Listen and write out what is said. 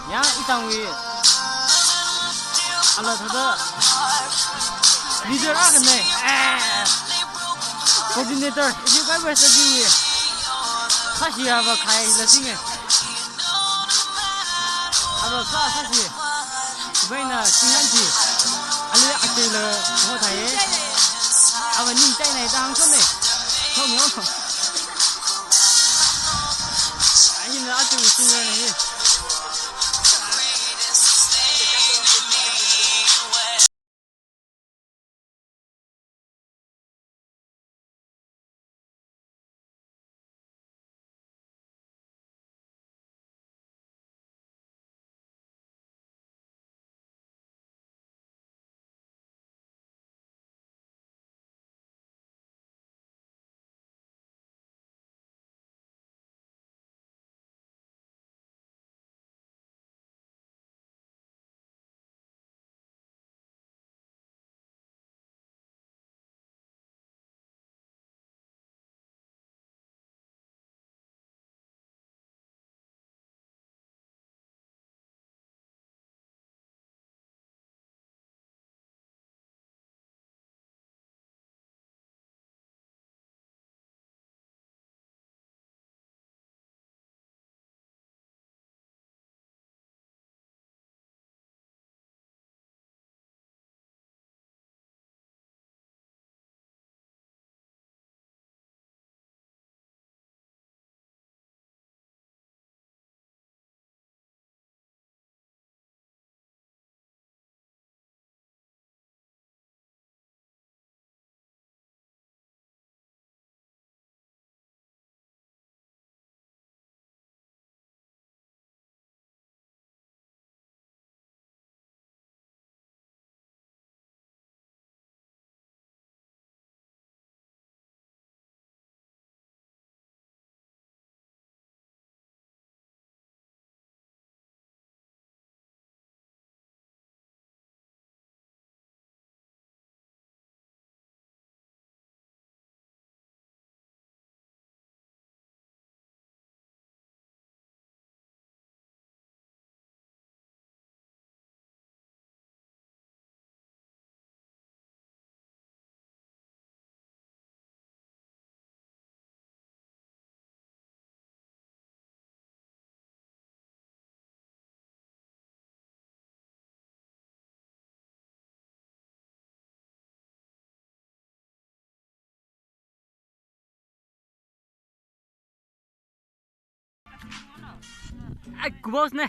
yang itang wi ala thada leader akan ne coordinator if you guys were to do it khashi aba khai la singe aba khashi baina singanji ali akela ho thai aba ning chai nai dang chon ne thong yo ai na atu singa ne ai kubos ne